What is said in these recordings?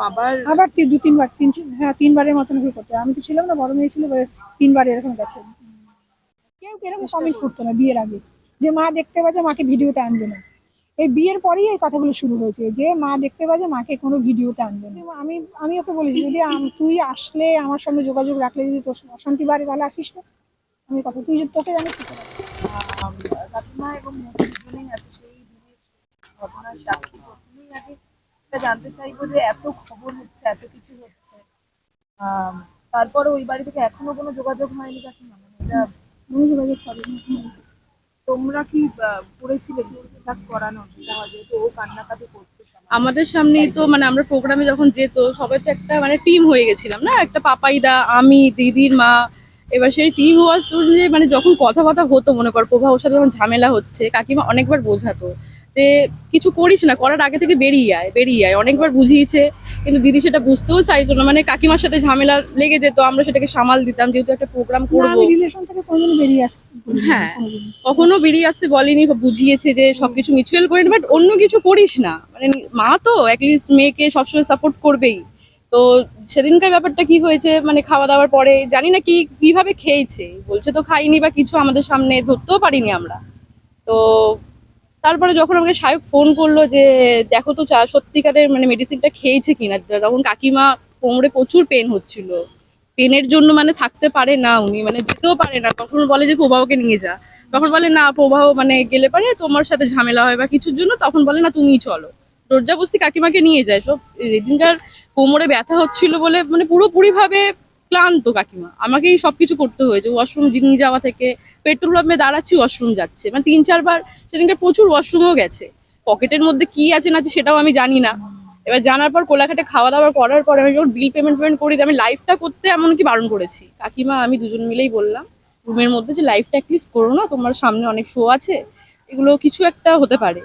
আবার আবার দু তিনবার হ্যাঁ 3বারের মতন করে করতে আমি তো ছিলাম না, বড় মেয়ে ছিল, 3বার এরকম গেছে। কেউ এরকম কমেন্ট করতো না বিয়ের আগে যে মা দেখতে পাচ্ছে মাকে ভিডিওতে আনবে না। এই বিয়ের পরেই এই কথাগুলো শুরু হয়েছে যে মা দেখতে পাচ্ছে মাকে কোনো ভিডিওতে আনবে না। আমি ওকে বলেছি যদি তুই আসলে আমার সঙ্গে যোগাযোগ রাখলে যদি তোর অশান্তি বাড়ে তাহলে আসিস না। আমি কথা তুই যদি তোকে জানিস কাকিমা এবং মধু দুজনেই আছে সেই দিনের ঘটনার সাক্ষী। প্রথমেই আগে এটা জানতে চাইবো যে এত খবর হচ্ছে, এত কিছু হচ্ছে, তারপরে ওই বাড়ি থেকে এখনো কোনো যোগাযোগ হয়নি কাকিমা? মানে এটা যোগাযোগ করিনি। তোমরা কি করেছিলে ঠিকঠাক করানো সেটা, যেহেতু ও কান্নাকাটি করছে আমাদের সামনেই তো, মানে আমরা প্রোগ্রামে যখন যেত সবাই তো একটা মানে টিম হয়ে গেছিলাম না, একটা পাপাইদা, আমি, দিদির মা। এবার সেই টিম হওয়া শুনে মানে যখন কথাবার্তা হতো, মনে কর প্রভা ওর সাথে যখন ঝামেলা হচ্ছে, কাকিমা অনেকবার বোঝাতো যে কিছু করিস না, করার আগে থেকে বেরিয়ে আয় বেরিয়ে আয়, অনেকবার বুঝিয়েছে। কিন্তু দিদি সেটা বুঝতেও চাইতো না, মানে কাকিমার সাথে ঝামেলা লেগে যেত, আমরা সেটাকে সামাল দিতাম, যেহেতু একটা প্রোগ্রাম করবো। আমি রিলেশন থেকে কোনোদিন বেরিয়ে আসছি হ্যাঁ, কখনো বেরিয়ে আসতে বলেনি, বুঝিয়েছে যে সবকিছু মিউচুয়াল করে নি, বাট অন্য কিছু করিস না, মানে মা তো অ্যাটলিস্ট মেয়েকে সবসময় সাপোর্ট করবেই। তো সেদিনকার ব্যাপারটা কি হয়েছে, মানে খাওয়া দাওয়ার পরে জানি না কি কিভাবে খেয়েছে, বলছে তো খাইনি বা কিছু, আমাদের সামনে ধরতেও পারিনি আমরা। তো তারপরে যখন আমাকে সায়ক ফোন করলো যে দেখো তো সত্যিকারের মানে মেডিসিনটা খেয়েছে কিনা, তখন কাকিমা কোমরে প্রচুর পেন হচ্ছিল, পেনের জন্য মানে থাকতে পারে না উনি, মানে যেতেও পারে না। তখন বলে যে প্রবাহকে নিয়ে যা, তখন বলে না প্রবাহ মানে গেলে পারে তোমার সাথে ঝামেলা হয় বা কিছুর জন্য, তখন বলে না তুমিই চলো, জোরজাবস্তি কাকিমাকে নিয়ে যায়। সব এদিনকার কোমরে ব্যথা হচ্ছিল বলে মানে পুরোপুরি ভাবে ক্লান্ত কাকিমা, আমাকেই সবকিছু করতে হয়েছে, ওয়াশরুম নিয়ে যাওয়া থেকে, পেট্রোল পাম্পে দাঁড়াচ্ছি ওয়াশরুম যাচ্ছে, মানে 3-4 বার সেদিনকে প্রচুর ওয়াশরুমও গেছে। পকেটের মধ্যে কি আছে না আছে সেটাও আমি জানি না। এবার জানার পর কোলাঘাটে খাওয়া দাওয়া করার পর আমি যখন বিল পেমেন্ট করি, আমি লাইভটা করতে এমনকি বারণ করেছি, কাকিমা আমি দুজন মিলেই বললাম রুমের মধ্যে যে লাইভটা অ্যাটলিস্ট করো না, তোমার সামনে অনেক শো আছে, এগুলো কিছু একটা হতে পারে।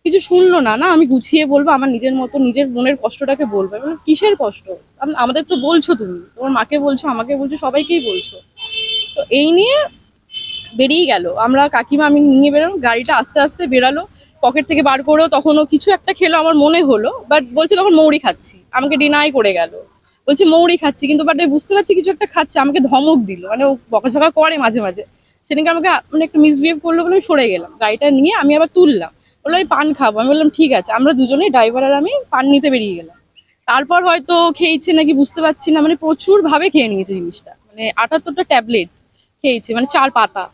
কিছু শুনলো না, না আমি গুছিয়ে বলবো, আমার নিজের মতো নিজের মনের কষ্টটাকে বলবো। আমি বললাম, কিসের কষ্ট? আমাদের তো বলছো, তুমি তোমার মাকে বলছো, আমাকে বলছো, সবাইকেই বলছো। তো এই নিয়ে বেরিয়ে গেল, আমরা কাকিমা আমি নিয়ে বেরোলাম, গাড়িটা আস্তে আস্তে বেরালো, পকেট থেকে বার করেও তখনও কিছু একটা খেলো আমার মনে হলো, বাট বলছে তখন মৌরি খাচ্ছি, আমাকে ডিনাই করে গেল, বলছে মৌরি খাচ্ছি, কিন্তু বাট আমি বুঝতে পারছি কিছু একটা খাচ্ছে, আমাকে ধমক দিল, মানে ও বকাঝকা করে মাঝে মাঝে। সেদিনকে আমাকে মানে একটু মিসবিহেভ করলো বলে আমি সরে গেলাম, গাড়িটা নিয়ে আমি আবার তুললাম, বললো আমি পান খাবো, আমি বললাম ঠিক আছে, আমরা দুজনেই ড্রাইভার আর আমি পান নিতে বেরিয়ে গেলাম। তারপর হয়তো খেয়েছে নাকি বুঝতে পারছি না, মানে প্রচুর ভাবে খেয়ে নিয়েছে জিনিসটা, মানে 78টা ট্যাবলেট খেয়েছে, মানে 4 পাতা।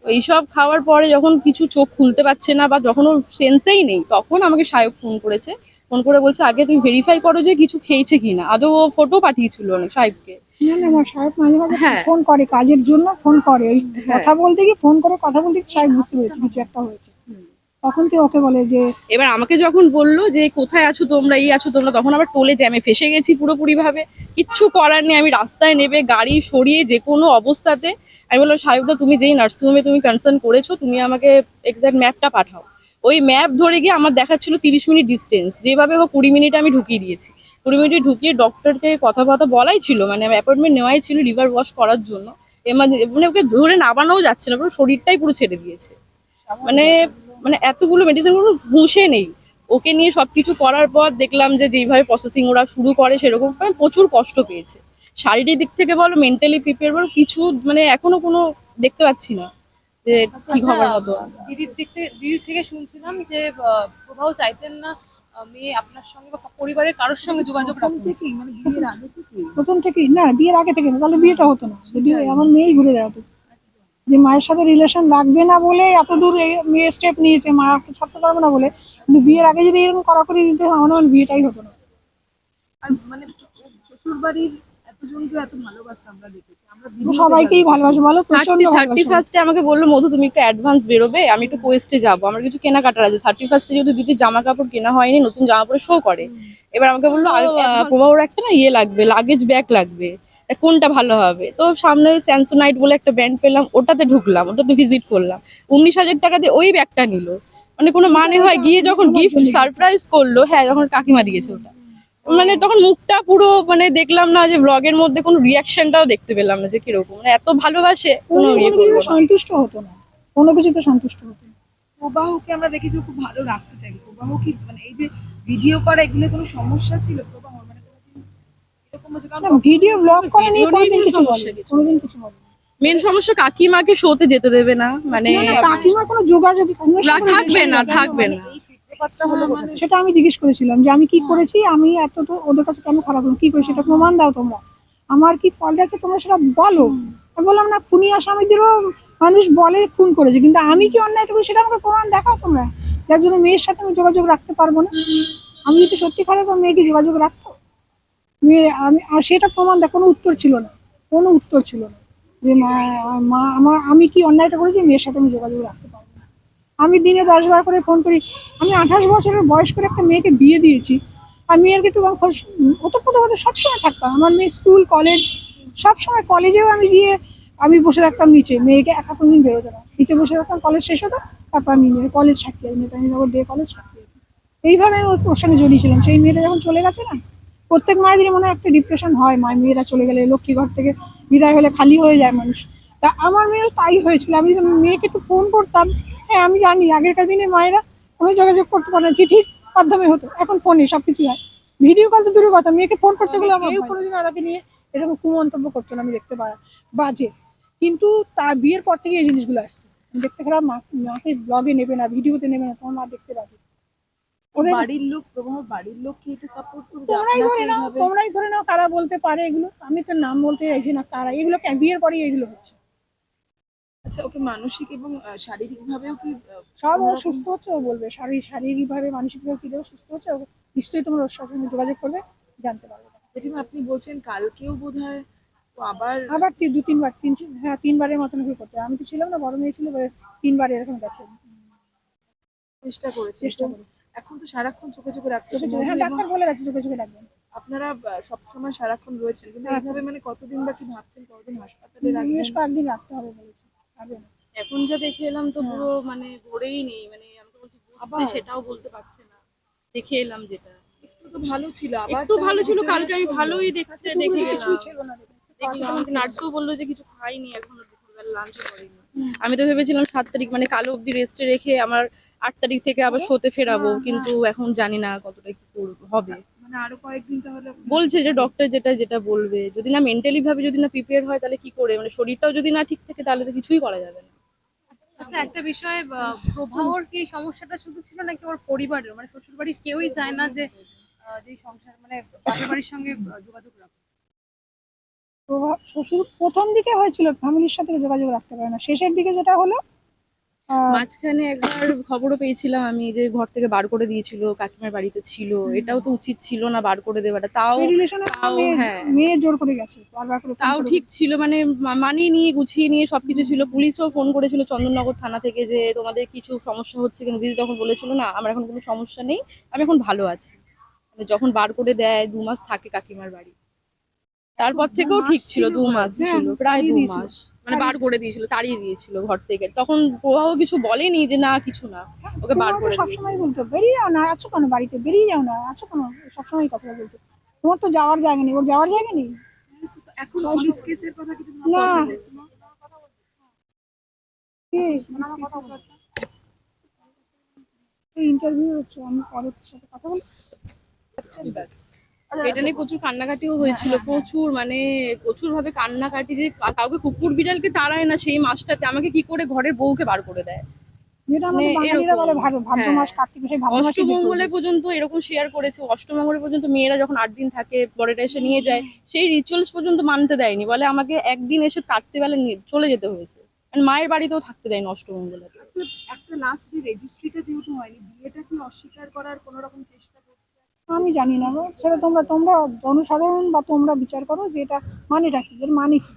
এইসব খাওয়ার পরে যখন কিছু চোখ খুলতে পারছে না বা যখন ওর সেন্সেই নেই, তখন আমাকে সায়ক ফোন করেছে, ফোন করে বলছে আগে তুমি ভেরিফাই করো যে কিছু খেয়েছে কিনা। আদৌ ও ফটো পাঠিয়েছিল অনেক সাহেবকে। না না আমার সাহেব মাঝে মাঝে হ্যাঁ ফোন করে, কাজের জন্য ফোন করে, ওই হ্যাঁ। কথা বলতে গিয়ে ফোন করে কথা বলতে গিয়ে সাহেব বুঝতে পেরেছি কিছু একটা হয়েছে, তখন তুই ওকে বলে যে এবার আমাকে যখন বললো যে কোথায় আছো তোমরা, এই আছো তোমরা, তখন আবার টোলে জ্যামে ফেসে গেছি পুরোপুরি ভাবে, কিচ্ছু করার নেই, আমি রাস্তায় নেবে গাড়ি সরিয়ে যে কোনো অবস্থাতে আমি বললাম সাহেবদা তুমি যেই নার্সিংহোমে তুমি কনসার্ন করেছো, তুমি আমাকে এক্সাক্ট ম্যাপটা পাঠাও। ওই ম্যাপ ধরে গিয়ে আমার দেখাচ্ছিল 30 মিনিট ডিস্টেন্স, যেভাবে হোক 20 মিনিটে আমি ঢুকিয়ে দিয়েছি। 20 মিনিট ঢুকিয়ে ডক্টরকে কথাবার্তা বলাই ছিল, মানে অ্যাপয়েন্টমেন্ট নেওয়াই ছিল লিভার ওয়াশ করার জন্য। মানে ওকে ধরে নামানোও যাচ্ছে না, পুরো শরীরটাই পুরো ছেড়ে দিয়েছে। মানে মানে এতগুলো মেডিসিন কোনো হুঁশে নেই। ওকে নিয়ে সবকিছু করার পর দেখলাম যে যেইভাবে প্রসেসিং ওরা শুরু করে সেরকম প্রচুর কষ্ট পেয়েছে। শারীরিক দিক থেকে বলো, মেন্টালি প্রিপেয়ার বলো, কিছু মানে এখনো কোনো দেখতে পাচ্ছি না যে ঠিক হবার মতো। দিদির থেকে শুনছিলাম যে প্রভাও চাইতেন না মেয়ে আপনার সঙ্গে বা পরিবারের কারোর সঙ্গে যোগাযোগ রাখুন। থেকেই, মানে বিয়ের আগে থেকেই? প্রথম থেকেই না, বিয়ের আগে থেকে না, তাহলে বিয়েটা হতো না, যদি এমন মেয়েই ঘুরে দাঁড়াতো যে মায়ের সাথে রিলেশন রাখবে না বলে এত দূর মেয়ে স্টেপ নিয়েছে, মাকে ছাড়তে পারবে না বলে। কিন্তু বিয়ের আগে যদি এরকম কড়াকড়ি নিতে আমার মনে হয় বিয়েটাই হতো না। আর মানে শ্বশুর বাড়ির এতজনকে এত ভালোবাসা আমরা দেখেছি, আমরা ভিডিওতে সবাইকেই ভালোবাসে, বলো প্রচন্ড থার্টি ভালোবাসে। ফার্স্টে আমাকে বললো মধু তুমি একটু অ্যাডভান্স বেরোবে, আমি একটু কোয়েস্টে যাবো, আমার কিছু কেনাকাটার আছে। 31st যেহেতু দিদি জামা কাপড় কেনা হয়নি, নতুন জামা পরে শো করে। এবার আমাকে বললো প্রভাবর একটা না ইয়ে লাগবে, লাগেজ ব্যাগ লাগবে, তা কোনটা ভালো হবে? তো সামনে স্যামসোনাইট বলে একটা ব্র্যান্ড পেলাম, ওটাতে ঢুকলাম, ওটাতে ভিজিট করলাম, 19,000 টাকা দিয়ে ওই ব্যাগটা নিল। মানে কোনো মানে হয়? গিয়ে যখন গিফট সারপ্রাইজ করলো, হ্যাঁ যখন কাকিমা দিয়েছে ওটা, মানে তখন মুখটা পুরো মানে দেখলাম না যে ব্লগের মধ্যে কোনো রিয়াকশনটাও দেখতে পেলাম না যে কিরকম, মানে এত ভালোবাসে কোনো ইয়ে করবো না। সন্তুষ্ট হতো না, কোনো কিছুতে সন্তুষ্ট হতো না। প্রবাহকে আমরা দেখেছি খুব ভালো রাখতে চাই, প্রবাহ কি মানে এই যে ভিডিও করা এগুলো কোনো সমস্যা ছিল প্রবাহ? মানে হচ্ছে কারণ ভিডিও ব্লগ করে নিয়ে Video নিয়ে কোনোদিন কিছু সমস্যা বলে কিছু কোনোদিন কিছু বলে মেন সমস্যা কাকিমাকে শোতে যেতে দেবে না, মানে না, না, কাকিমার কোনো যোগাযোগ কাকিমার সঙ্গে কোনো থাকবে না relationship থাকবে না। এই সূত্রপাতটা হলো কোথা থেকে? সেটা আমি জিজ্ঞেস করেছিলাম যে আমি কি করেছি, আমি এতটা ওদের কাছে কেন খারাপ হলাম, কি করেছি সেটা প্রমাণ দাও তোমরা, আমার কি ফল্ট আছে তোমরা সেটা বলো। আমি বললাম না, খুনি আসামিদেরও মানুষ বলে খুন করেছে, কিন্তু আমি কি অন্যায়টা করি সেটা আমাকে প্রমাণ দেখাও তোমরা, যার জন্য মেয়ের সাথে আমি যোগাযোগ রাখতে পারবো না। আমি যদি সত্যি খারাপ মেয়ে কি যোগাযোগ রাখতো, মেয়ে আমি আর সেটা প্রমাণ দেয়, কোনো উত্তর ছিল না, কোনো উত্তর ছিল না যে মা মা আমার আমি কি অন্যায়টা করেছি মেয়ের সাথে আমি যোগাযোগ রাখতে পারবো না। আমি দিনে 10 বার করে ফোন করি, আমি 28 বছরের বয়স করে একটা মেয়েকে বিয়ে দিয়েছি, আর মেয়ের একটু ওতপ্রোতভাবে সবসময় থাকতাম, আমার মেয়ে স্কুল কলেজ সবসময়, কলেজেও আমি গিয়ে আমি বসে থাকতাম নিচে, মেয়েকে একা কোনদিন বেরোতে না, নিচে বসে থাকতাম, কলেজ শেষ হতো তারপর আমি কলেজ ছাড়তে যাই, নেতাজিনগর ডে কলেজ ছাড়তে গেছি। এইভাবে আমি ওর সঙ্গে জড়িয়েছিলাম। সেই মেয়েটা যখন চলে গেছে না, প্রত্যেক মায়েদেরই মনে হয় একটা ডিপ্রেশন হয়, মেয়েরা চলে গেলে, লক্ষ্মী ঘর থেকে বিদায় হলে খালি হয়ে যায় মানুষ। তা আমার মেয়েও তাই হয়েছিল, আমি যখন মেয়েকে একটু ফোন করতাম, হ্যাঁ আমি জানি আগেরকার দিনে মায়েরা কোনো যোগাযোগ করতে পারে না, চিঠির মাধ্যমে হতো, এখন ফোনে সবকিছু হয়, ভিডিও কল তো দূরের কথা, মেয়েকে ফোন করতে গেলে কেউ কোনোদিন আমাকে নিয়ে এরকম কুমন্তব্য করতো না, আমি দেখতে পারা বাজে, কিন্তু তার বিয়ের পর থেকে এই জিনিসগুলো আসছে, দেখতে খারাপ, মাকে ব্লগে নেবে না, ভিডিওতে নেবে না, তোমার মা দেখতে বাজে। ওদের বাড়ির লোক, প্রভাব বাড়ির লোক কি এটা সাপোর্ট করবে তোমরাই আপনাকে ধরে নাও, এইভাবে? তোমরাই ধরে নাও কারা বলতে পারে এগুলো, আমি তো নাম বলতে চাইছি না কারা, এগুলো বিয়ের পরেই এগুলো হচ্ছে। আচ্ছা, ওকে মানসিক এবং শারীরিক ভাবেও কি সব ও কোনোরকম- সুস্থ হচ্ছে, ও বলবে শারীরিকভাবে মানসিকভাবে কি সুস্থ হচ্ছে, ও নিশ্চয়ই তোমার ওর সঙ্গে যোগাযোগ করবে, জানতে পারবে। জেঠিমা আপনি বলছেন কালকেও বোধহয় তো আবার আবার 2-3 বার, হ্যাঁ 3বারের মতন হয়ে করতে, আমি তো ছিলাম না, বড় মেয়ে ছিল, 3বার এরকম গেছে, চেষ্টা করেছে, চেষ্টা তো করে এখন তো সারাক্ষণ চোখে চোখে রাখতে চোখে হচ্ছে চোখে, হ্যাঁ মধু, এবং ডাক্তার বলে গেছে চোখে চোখে রাখবেন। আপনারা সবসময় সারাক্ষণ রয়েছেন, কিন্তু হ্যাঁ, এইভাবে মানে কতদিন বা কি ভাবছেন, কতদিন হাসপাতালে রাখবেন? বেশ কয়েকদিন রাখতে হবে বলেছে, ছাড়বে না। এখন যা দেখে এলাম তো হ্যাঁ। পুরো মানে গড়েই নেই, মানে আমি তো বলছি বুঝতে আবার? সেটাও বলতে পারছে না, দেখে এলাম যেটা একটু তো ভালো ছিল, আবার একটু ভালো তাহলে ছিল, deteriorate কালকে আমি করলো। ভালোই দেখতে দেখে দুপুরে কিছুই গেলাম, খেলো না, দেখলাম আমাকে নার্সও বললো যে কিছু খাইনি এখনো, দুপুরবেলা লাঞ্চও করিনি। আমি তো ভেবেছিলাম 7 তারিখ মানে কালো অব্দি রেস্টে রেখে আমার 8 তারিখ থেকে আবার শোতে ফেরাবো, কিন্তু এখন জানি না কতটা কি হবে। মানে আরো কয়েকদিন তাহলে বলছে যে ডক্টর যেটা যেটা বলবে, যদি না মেন্টালি ভাবে যদি না প্রিপেয়ার হয় তাহলে কি করে, মানে শরীরটাও যদি না ঠিক থাকে তাহলে তো কিছুই করা যাবে না। আচ্ছা, একটা বিষয়ে প্রভাবর কি সমস্যাটা শুধু ছিল নাকি ওর পরিবারের, মানে শ্বশুর বাড়ির কেউই চায় না যে যে সংসার মানে বাপের বাড়ির সঙ্গে যোগাযোগ রাখা? প্রভাব শ্বশুর প্রথম দিকে হয়েছিল, ফ্যামিলির সাথে যোগাযোগ রাখতে পারে না, শেষের দিকে যেটা হলো মাঝখানে একবার খবরও পেয়েছিলাম আমি যে ঘর থেকে বার করে দিয়েছিল, কাকিমার বাড়িতে ছিল, এটাও তো উচিত ছিল না বার করে দেওয়াটা, তাও সেই রিলেশনে তাও হ্যাঁ মেয়ে জোর করে গেছে, বারবার করে ফোন তাও করে ঠিক ছিল, মানে মানিয়ে নিয়ে গুছিয়ে নিয়ে সবকিছু ছিল, পুলিশও ফোন করেছিল চন্দননগর থানা থেকে যে তোমাদের কিছু সমস্যা হচ্ছে কিনা, দিদি তখন বলেছিল না আমার এখন কোনো সমস্যা নেই, আমি এখন ভালো আছি, মানে যখন বার করে দেয় 2 মাস থাকে কাকিমার বাড়ি, তারপর থেকেও ঠিক ছিল, 2 মাস হ্যাঁ, ছিল, প্রায় তাড়িয়ে 2 দিয়েছিল। মাস মানে বার করে দিয়েছিল, তাড়িয়ে দিয়েছিল ঘর থেকে, তখন প্রভাব কিছু বলেনি যে না কিছু না, ওকে বার তোমাকে করে দিয়েছিল। সবসময় বলতো বেরিয়ে যাও না, আছো কেন বাড়িতে, বেরিয়ে যাও না, আছো কেন, সবসময় কথা বলতো, তোমার তো যাওয়ার জায়গা নেই, ওর যাওয়ার জায়গা নেই। এখন পুলিশ কেসের কথা কিছু না, বলছে না? ইন্টারভিউ হচ্ছে, আমি পরে তোর সাথে কথা বলছি। আচ্ছা, ব্যাস। এটা নিয়ে প্রচুর কান্নাকাটিও হয়েছিল, প্রচুর মানে প্রচুর ভাবে কান্নাকাটি, যে কাউকে কুকুর বিড়ালকে তাড়ায় না সেই মাসটাতে আমাকে কি করে ঘরের বউকে বার করে দেয়, যেটা মানে আমাদের বাঙালিরা এরকম। বলে ভাদ্র হ্যাঁ, মাস, কার্তিক মাসে, ভাদ্র মাসে বের করে অষ্টমঙ্গলে দিয়েছে। পর্যন্ত এরকম শেয়ার করেছে, অষ্টমঙ্গলে পর্যন্ত মেয়েরা যখন 8 দিন থাকে বরেটা এসে নিয়ে যায়, সেই রিচুয়ালস পর্যন্ত মানতে দেয়নি, বলে আমাকে একদিন এসে কাটতে বেলা চলে যেতে হয়েছে, মানে মায়ের বাড়িতেও থাকতে দেয়নি অষ্টমঙ্গলে। আচ্ছা, একটা লাস্ট রেজিস্ট্রিটা যেহেতু হয়নি, বিয়েটা কি অস্বীকার করার কোনো রকম চেষ্টা করছে? আমি জানি না গো, সেটা তোমরা তোমরা জনসাধারণ বা তোমরা বিচার করো যে এটা মানেটা কি, এর মানে কি।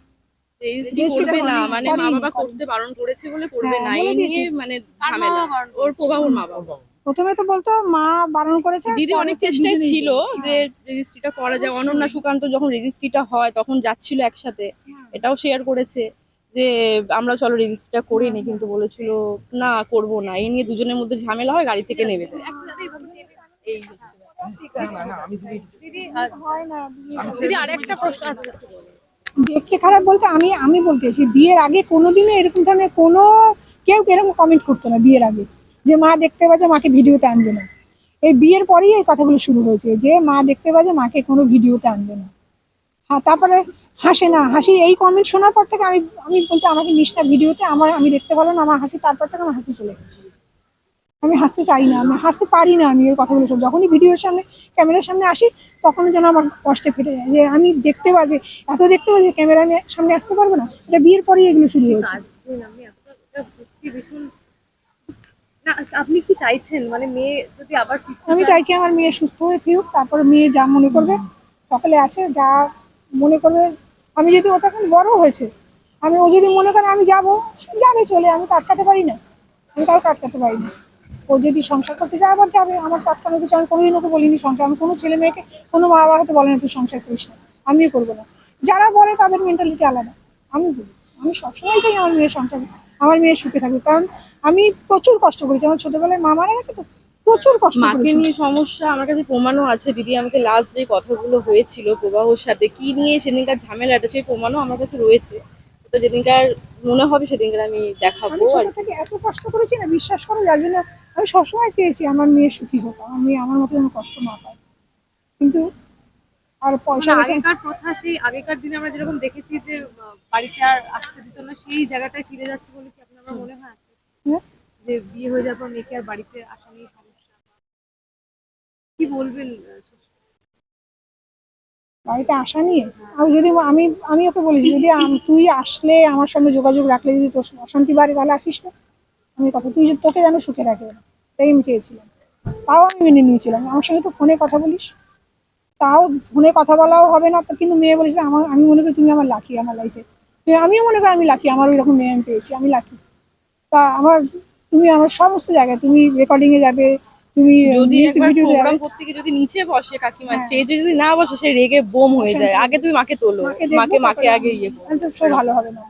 রেজিস্ট্রি রেজিস্ট্রিটা করবে না, মানে মা করেনি, বাবা করেনি। করতে বারণ করেছে বলে করবে হ্যাঁ, না, বলে এই দিয়েছে। নিয়ে মানে কার মা ঝামেলা, বাবা বারণ ওর করেছে? প্রভাবর মা বাবা। প্রথমে তো বলতো মা বারণ করেছে, দিদি পরে অনেক তো চেষ্টায় দুজনেই ছিল বললো। যে রেজিস্ট্রিটা করা যায়, অনন্যা সুকান্ত যখন রেজিস্ট্রিটা হয় তখন যাচ্ছিল একসাথে, এটাও শেয়ার করেছে যে আমরা চলো রেজিস্ট্রিটা করে নি, কিন্তু বলেছিল না করব না, এই নিয়ে দুজনের মধ্যে ঝামেলা হয়, গাড়ি থেকে নেমে যায়, এই হচ্ছে ব্যাপার। ঠিক আছে। দিদি হয় না, দিদি আরেকটা প্রশ্ন, আচ্ছা দেখতে খারাপ বলতে আমি আমি বলতেছি বিয়ের আগে কোনোদিনও এরকম ধরনের কোনো কেউ এরকম কমেন্ট করতো না বিয়ের আগে, যে মা দেখতে পাচ্ছে মাকে ভিডিওতে আনবে না। এই বিয়ের পরেই এই কথাগুলো শুরু হয়েছে যে মা দেখতে পাচ্ছে মাকে কোনো ভিডিওতে আনবে না। হ্যাঁ, তারপরে হাসে না, হাসি এই কমেন্ট শোনার পর থেকে আমি আমি বলতে আমাকে নিস না ভিডিওতে, আমি দেখতে পারলাম না আমার হাসি, তারপর থেকে আমার হাসি চলে গেছে। আমি হাসতে চাই না, আমি হাসতে পারি না, আমি ওই কথাগুলো সব যখনই ভিডিওর সামনে ক্যামেরার সামনে আসি তখনই যেন আমার কষ্টে ফেটে যায় যে আমি দেখতে বাজে, এত দেখতে বাজে ক্যামেরা সামনে আসতে পারবো না। এটা বিয়ের পরেই এগুলো শুরু হয়েছে। কাঁদছেন আপনি এতটা, এটা সত্যি ভীষণ। না, আপনি কি চাইছেন মানে মেয়ে যদি আবার ফিরতে আমি চায়? চাইছি আমার মেয়ে সুস্থ হয়ে ফিরুক, তারপরে মেয়ে যা মনে করবে সকালে আছে যা মনে করবে। আমি যদি ও তখন বড় হয়েছে, ও যদি মনে করে আমি যাবো, সে যাবে চলে, আমি তো আটকাতে পারি না, আমি কাউকে আটকাতে পারি না। ও যদি সংসার করতে যায় আবার যাবে, আমার তো আটকানো কিছু, আমি কোনোদিন ওকে বলিনি সংসার, আমি কোনো ছেলে মেয়েকে, কোনো মা বাবা হয়তো বলে না তুই সংসার করিস না, আমিও করবো না। যারা বলে তাদের মেন্টালিটি আলাদা, আমি বলি আমি সবসময় চাই আমার মেয়ের সংসার, আমার মেয়ে সুখে থাকবে, কারণ আমি প্রচুর কষ্ট করেছি, আমার ছোটবেলায় মা মারা গেছে তো, প্রচুর কষ্ট মাকে করেছি। নিয়ে সমস্যা আমার কাছে প্রমাণও আছে। দিদি আমাকে লাস্ট যে কথাগুলো হয়েছিল প্রবাহর সাথে কি নিয়ে সেদিনকার ঝামেলাটা, সেই প্রমাণও আমার কাছে রয়েছে। তো যেদিনকার মনে হবে সেদিনকার আমি দেখাবো আমি ছোট আর কি। থেকে এত কষ্ট করেছি না, বিশ্বাস করো, যার জন্য আমি সবসময় চেয়েছি আমার মেয়ে সুখী হোক, আমার মেয়ে আমার মতো যেন কষ্ট না পায়। কিন্তু আর পয়সা মানে রেখে আগেকার প্রথা, সেই আগেকার দিনে আমরা যেরকম দেখেছি যে বাড়িতে আর আসতে দিত না, সেই জায়গাটায় ফিরে যাচ্ছে বলে কি আপনার আবার মনে হয় আস্তে আস্তে? হ্যাঁ, যে বিয়ে হয়ে যাওয়ার পর মেয়েকে আর বাড়িতে আসা নিয়ে সমস্যা, কি বলবেন শেষ? বাড়িতে আসা নিয়ে আমি যদি আমি ওকে বলেছি যদি তুই আসলে আমার সঙ্গে যোগাযোগ রাখলে যদি তোর অশান্তি বাড়ে তাহলে আসিস না, আমি কথা তুই যদি তোকে যেন সুখে রাখে ওরা, তাই আমি চেয়েছিলাম। তাও আমি মেনে নিয়েছিলাম, আমার সঙ্গে তো ফোনে কথা বলিস, তাও ফোনে কথা বলাও হবে না তো, কিন্তু মেয়ে বলেছে আমি মনে করি তুমি আমার লাকি আমার লাইফে, আমিও মনে করি আমি লাকি, আমার ওই রকম মেয়ে আমি পেয়েছি, আমি লাকি। তা তুমি আমার সমস্ত জায়গায়, তুমি রেকর্ডিং এ যাবে, তুমি যদি মিউজিক একবার ভিডিওতে যাবে। প্রোগ্রাম করতে গিয়ে যদি নিচে বসে কাকিমা, হ্যাঁ, স্টেজে যদি না বসে, সে রেগে বোম হয়ে যায়। আগে তুমি মাকে তোলো, মাকে দেখবো, মাকে তারপরে আগে ইয়ে করো। আমি তো সব ভালো হবে না।